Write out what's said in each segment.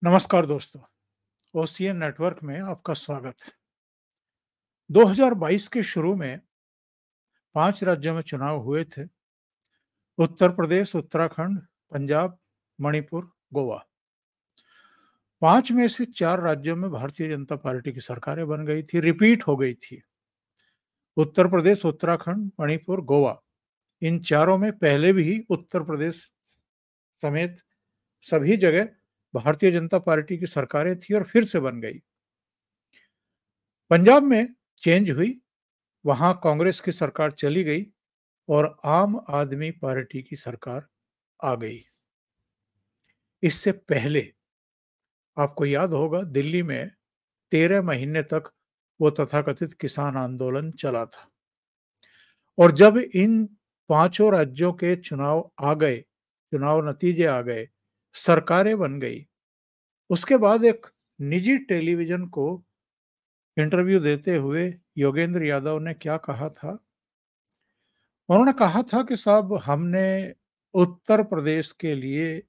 नमस्कार दोस्तों, OCN network में आपका स्वागत है। 2022 के शुरू में 5 राज्यों में चुनाव हुए थे। उत्तर प्रदेश, उत्तराखंड, पंजाब, मणिपुर, गोवा। 5 में से 4 राज्यों में भारतीय जनता पार्टी की सरकारें बन गई थी, रिपीट हो गई थी। उत्तर प्रदेश, उत्तराखंड, मणिपुर, गोवा, इन चारों में पहले भी उत्तर प्रदेश समेत सभी जगह भारतीय जनता पार्टी की सरकारें थी और फिर से बन गई। पंजाब में चेंज हुई, वहां कांग्रेस की सरकार चली गई और आम आदमी पार्टी की सरकार आ गई। इससे पहले आपको याद होगा, दिल्ली में 13 महीने तक वो तथाकथित किसान आंदोलन चला था। और जब इन पांचों राज्यों के चुनाव आ गए, चुनाव नतीजे आ गए, सरकारें बन गई, उसके बाद एक निजी टेलीविजन को इंटरव्यू देते हुए योगेंद्र यादव ने क्या कहा था? उन्होंने कहा था कि साहब, हमने उत्तर प्रदेश के लिए,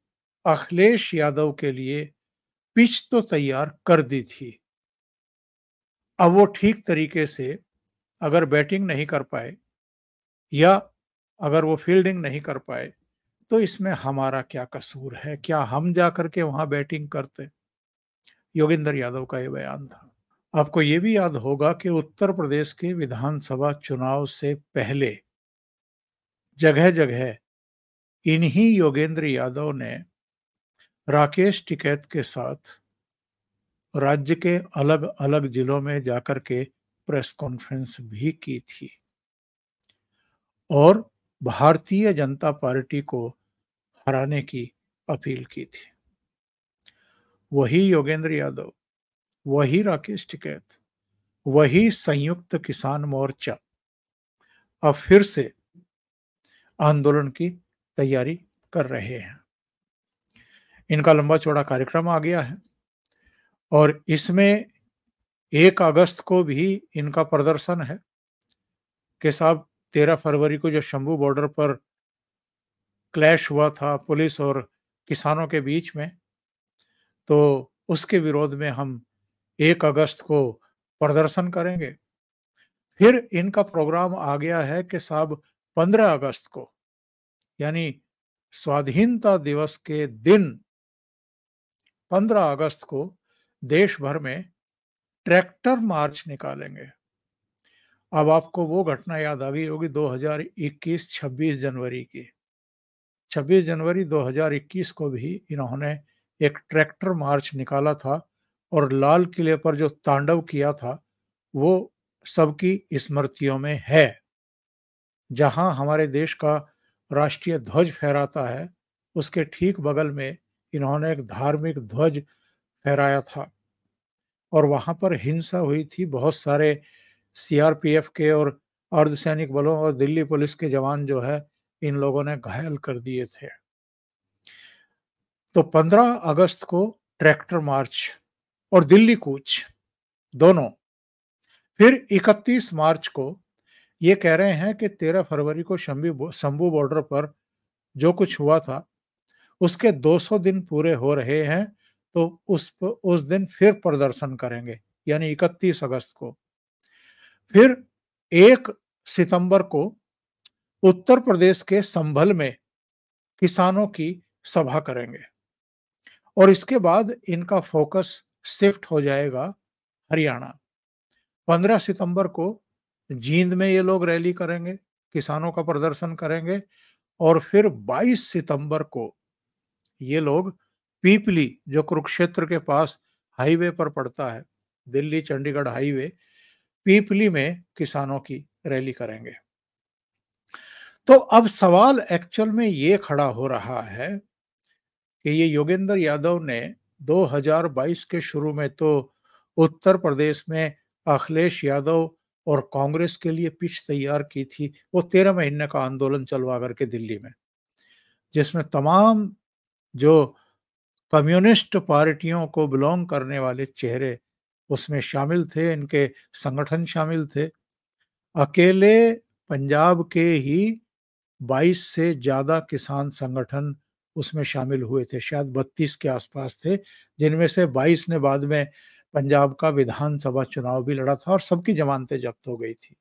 अखिलेश यादव के लिए पिच तो तैयार कर दी थी। अब वो ठीक तरीके से अगर बैटिंग नहीं कर पाए या अगर वो फील्डिंग नहीं कर पाए, तो इसमें हमारा क्या कसूर है? क्या हम जाकर के वहां बैटिंग करते? योगेंद्र यादव का ये बयान था। आपको ये भी याद होगा कि उत्तर प्रदेश के विधानसभा चुनाव से पहले जगह-जगह इन्हीं योगेंद्र यादव ने राकेश टिकैत के साथ राज्य के अलग-अलग जिलों में जाकर के प्रेस कॉन्फ्रेंस भी की थी और भारतीय जनता पार्टी को हराने की अपील की थी। वही योगेंद्र यादव, वही राकेश टिकैत, वही संयुक्त किसान मोर्चा अब फिर से आंदोलन की तैयारी कर रहे हैं। इनका लंबा चौड़ा कार्यक्रम आ गया है और इसमें 1 अगस्त को भी इनका प्रदर्शन है कि साहब, 13 फरवरी को जो शंभू बॉर्डर पर क्लैश हुआ था पुलिस और किसानों के बीच में, तो उसके विरोध में हम 1 अगस्त को प्रदर्शन करेंगे। फिर इनका प्रोग्राम आ गया है कि साहब, 15 अगस्त को, यानी स्वाधीनता दिवस के दिन 15 अगस्त को देश भर में ट्रैक्टर मार्च निकालेंगे। अब आपको वो घटना याद आ गई होगी 2021 26 जनवरी की। 26 जनवरी 2021 को भी इन्होंने एक ट्रैक्टर मार्च निकाला था और लाल किले पर जो तांडव किया था, वो सबकी स्मृतियों में है। जहां हमारे देश का राष्ट्रीय ध्वज फहराता है, उसके ठीक बगल में इन्होंने एक धार्मिक ध्वज फहराया था और वहां पर हिंसा हुई थी। बहुत सारे सीआरपीएफ के और अर्धसैनिक बलों और दिल्ली पुलिस के जवान जो है, इन लोगों ने घायल कर दिए थे। तो 15 अगस्त को ट्रैक्टर मार्च और दिल्ली कूच दोनों। फिर 31 मार्च को ये कह रहे हैं कि 13 फरवरी को शंभू बॉर्डर पर जो कुछ हुआ था, उसके 200 दिन पूरे हो रहे हैं, तो उस दिन फिर प्रदर्शन करेंगे, यानी 31 अगस्त को। फिर 1 सितंबर को उत्तर प्रदेश के संभल में किसानों की सभा करेंगे और इसके बाद इनका फोकस शिफ्ट हो जाएगा हरियाणा। 15 सितंबर को जींद में ये लोग रैली करेंगे, किसानों का प्रदर्शन करेंगे और फिर 22 सितंबर को ये लोग पीपली, जो कुरुक्षेत्र के पास हाईवे पर पड़ता है, दिल्ली चंडीगढ़ हाईवे, पीपली में किसानों की रैली करेंगे। तो अब सवाल एक्चुअल में ये खड़ा हो रहा है कि ये योगेंद्र यादव ने 2022 के शुरू में तो उत्तर प्रदेश में अखिलेश यादव और कांग्रेस के लिए पिच तैयार की थी। वो 13 महीने का आंदोलन चलवा करके दिल्ली में, जिसमें तमाम जो कम्युनिस्ट पार्टियों को बिलोंग करने वाले चेहरे उसमें शामिल थे, इनके संगठन शामिल थे। अकेले पंजाब के ही 22 से ज़्यादा किसान संगठन उसमें शामिल हुए थे, शायद 32 के आसपास थे, जिनमें से 22 ने बाद में पंजाब का विधानसभा चुनाव भी लड़ा था और सबकी जमानतें जब्त हो गई थी।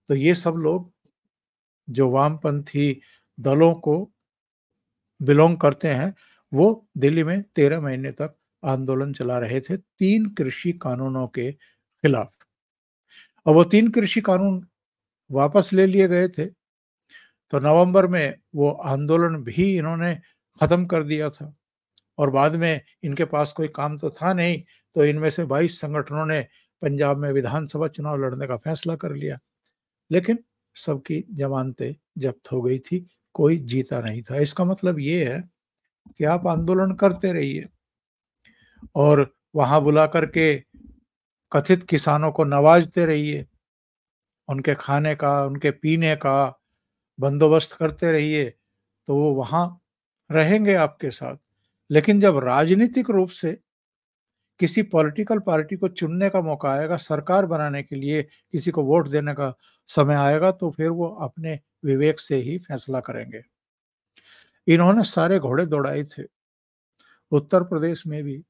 तो ये सब लोग जो वामपंथी दलों को बिलॉन्ग करते हैं, वो दिल्ली में 13 महीने तक आंदोलन चला रहे थे 3 कृषि कानूनों के खिलाफ। और वो 3 कृषि कानून वापस ले लिए गए थे, तो नवंबर में वो आंदोलन भी इन्होंने खत्म कर दिया था और बाद में इनके पास कोई काम तो था नहीं, तो इनमें से 22 संगठनों ने पंजाब में विधानसभा चुनाव लड़ने का फैसला कर लिया। लेकिन सबकी जमानतें जब्त हो गई थी, कोई जीता नहीं था। इसका मतलब ये है कि आप आंदोलन करते रहिए और वहाँ बुला कर के कथित किसानों को नवाजते रहिए, उनके खाने का, उनके पीने का बंदोबस्त करते रहिए, तो वो वहाँ रहेंगे आपके साथ। लेकिन जब राजनीतिक रूप से किसी पॉलिटिकल पार्टी को चुनने का मौका आएगा, सरकार बनाने के लिए किसी को वोट देने का समय आएगा, तो फिर वो अपने विवेक से ही फैसला करेंगे। इन्होंने सारे घोड़े दौड़ाए थे, उत्तर प्रदेश में भी,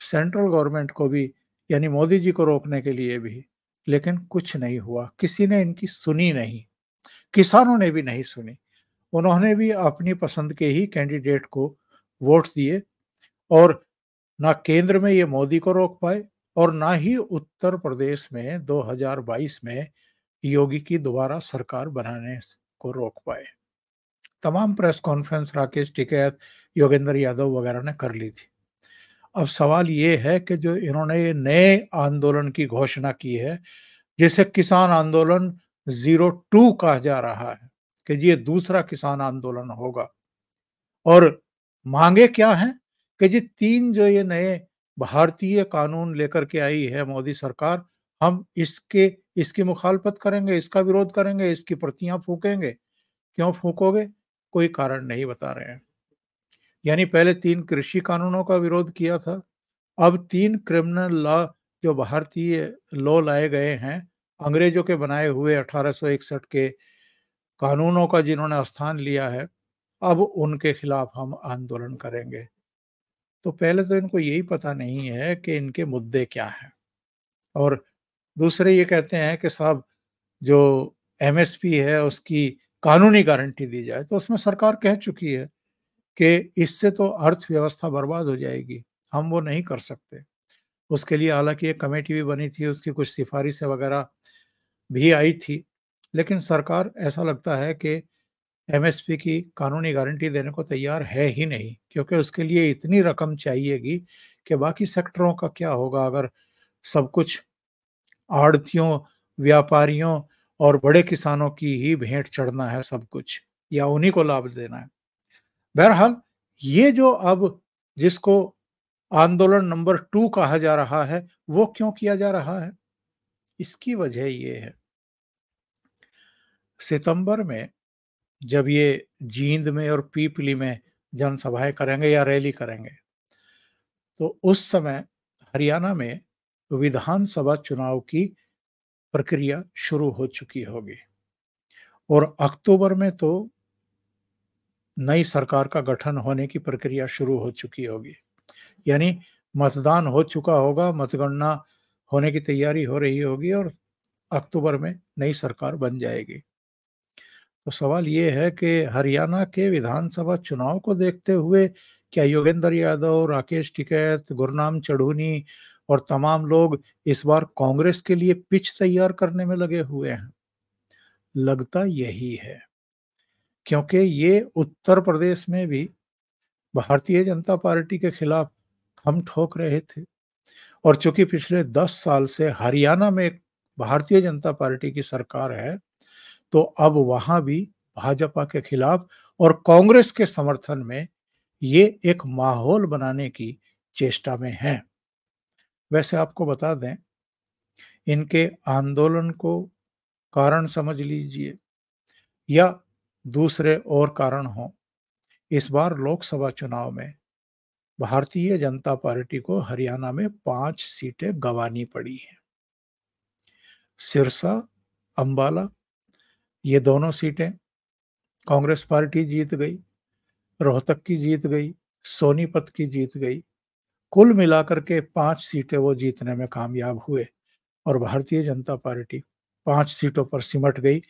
सेंट्रल गवर्नमेंट को भी, यानी मोदी जी को रोकने के लिए भी, लेकिन कुछ नहीं हुआ। किसी ने इनकी सुनी नहीं, किसानों ने भी नहीं सुनी। उन्होंने भी अपनी पसंद के ही कैंडिडेट को वोट दिए और ना केंद्र में ये मोदी को रोक पाए और ना ही उत्तर प्रदेश में 2022 में योगी की दोबारा सरकार बनाने को रोक पाए। तमाम प्रेस कॉन्फ्रेंस राकेश टिकैत, योगेंद्र यादव वगैरह ने कर ली थी। अब सवाल ये है कि जो इन्होंने ये नए आंदोलन की घोषणा की है, जिसे किसान आंदोलन 02 कहा जा रहा है, कि ये दूसरा किसान आंदोलन होगा और मांगे क्या हैं कि जी 3 जो ये नए भारतीय कानून लेकर के आई है मोदी सरकार, हम इसकी मुखालफत करेंगे, इसका विरोध करेंगे, इसकी प्रतियां फूकेंगे। क्यों फूकोगे? कोई कारण नहीं बता रहे हैं। यानी पहले 3 कृषि कानूनों का विरोध किया था, अब 3 क्रिमिनल लॉ जो भारतीय लॉ लाए गए हैं, अंग्रेजों के बनाए हुए 1861 के कानूनों का जिन्होंने स्थान लिया है, अब उनके खिलाफ हम आंदोलन करेंगे। तो पहले तो इनको यही पता नहीं है कि इनके मुद्दे क्या हैं और दूसरे ये कहते हैं कि साहब जो एमएसपी है उसकी कानूनी गारंटी दी जाए, तो उसमें सरकार कह चुकी है कि इससे तो अर्थव्यवस्था बर्बाद हो जाएगी, हम वो नहीं कर सकते। उसके लिए हालाँकि एक कमेटी भी बनी थी, उसकी कुछ सिफ़ारिशें वगैरह भी आई थी, लेकिन सरकार ऐसा लगता है कि एमएसपी की कानूनी गारंटी देने को तैयार है ही नहीं, क्योंकि उसके लिए इतनी रकम चाहिएगी कि बाकी सेक्टरों का क्या होगा अगर सब कुछ आढ़तियों, व्यापारियों और बड़े किसानों की ही भेंट चढ़ना है सब कुछ या उन्हीं को लाभ देना है। बहरहाल ये जो अब जिसको आंदोलन नंबर 2 कहा जा रहा है, वो क्यों किया जा रहा है? इसकी वजह ये है, सितंबर में जब ये जींद में और पीपली में जनसभाएँ करेंगे या रैली करेंगे, तो उस समय हरियाणा में विधानसभा चुनाव की प्रक्रिया शुरू हो चुकी होगी और अक्टूबर में तो नई सरकार का गठन होने की प्रक्रिया शुरू हो चुकी होगी। यानी मतदान हो चुका होगा, मतगणना होने की तैयारी हो रही होगी और अक्टूबर में नई सरकार बन जाएगी। तो सवाल ये है कि हरियाणा के विधानसभा चुनाव को देखते हुए क्या योगेंद्र यादव, राकेश टिकैत, गुरनाम चढ़ूनी और तमाम लोग इस बार कांग्रेस के लिए पिच तैयार करने में लगे हुए हैं? लगता यही है, क्योंकि ये उत्तर प्रदेश में भी भारतीय जनता पार्टी के खिलाफ हम ठोक रहे थे और चूंकि पिछले 10 साल से हरियाणा में भारतीय जनता पार्टी की सरकार है, तो अब वहां भी भाजपा के खिलाफ और कांग्रेस के समर्थन में ये एक माहौल बनाने की चेष्टा में हैं। वैसे आपको बता दें, इनके आंदोलन को कारण समझ लीजिए या दूसरे और कारण हों, इस बार लोकसभा चुनाव में भारतीय जनता पार्टी को हरियाणा में 5 सीटें गंवानी पड़ी हैं। सिरसा, अंबाला, ये दोनों सीटें कांग्रेस पार्टी जीत गई, रोहतक की जीत गई, सोनीपत की जीत गई। कुल मिलाकर के 5 सीटें वो जीतने में कामयाब हुए और भारतीय जनता पार्टी 5 सीटों पर सिमट गई।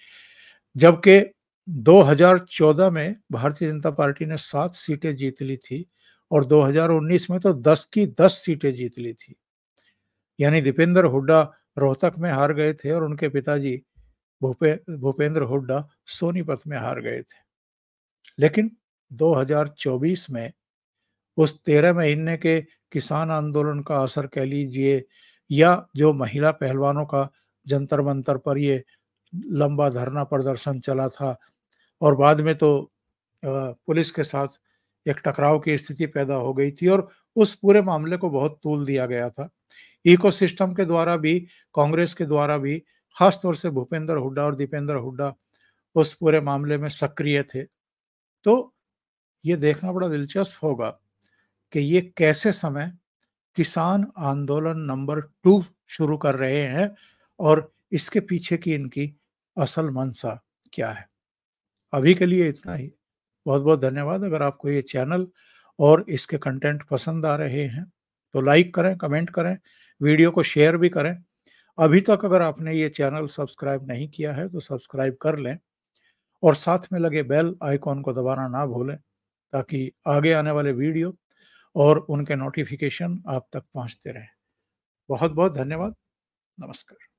जबकि 2014 में भारतीय जनता पार्टी ने 7 सीटें जीत ली थी और 2019 में तो 10 की 10 सीटें जीत ली थी। यानी दीपेंद्र हुड्डा रोहतक में हार गए थे और उनके पिताजी भूपेंद्र हुड्डा सोनीपत में हार गए थे। लेकिन 2024 में उस 13 महीने के किसान आंदोलन का असर कह लीजिए या जो महिला पहलवानों का जंतर मंतर पर ये लंबा धरना प्रदर्शन चला था और बाद में तो पुलिस के साथ एक टकराव की स्थिति पैदा हो गई थी और उस पूरे मामले को बहुत तूल दिया गया था। इकोसिस्टम के द्वारा भी, कांग्रेस के द्वारा भी, खास तौर से भूपेंद्र हुड्डा और दीपेंद्र हुड्डा उस पूरे मामले में सक्रिय थे। तो ये देखना बड़ा दिलचस्प होगा कि ये कैसे समय किसान आंदोलन नंबर 2 शुरू कर रहे हैं और इसके पीछे की इनकी असल मंशा क्या है। अभी के लिए इतना ही। बहुत-बहुत धन्यवाद। अगर आपको ये चैनल और इसके कंटेंट पसंद आ रहे हैं, तो लाइक करें, कमेंट करें, वीडियो को शेयर भी करें। अभी तक अगर आपने ये चैनल सब्सक्राइब नहीं किया है, तो सब्सक्राइब कर लें और साथ में लगे बेल आइकॉन को दबाना ना भूलें, ताकि आगे आने वाले वीडियो और उनके नोटिफ़िकेशन आप तक पहुँचते रहें। बहुत-बहुत धन्यवाद। नमस्कार।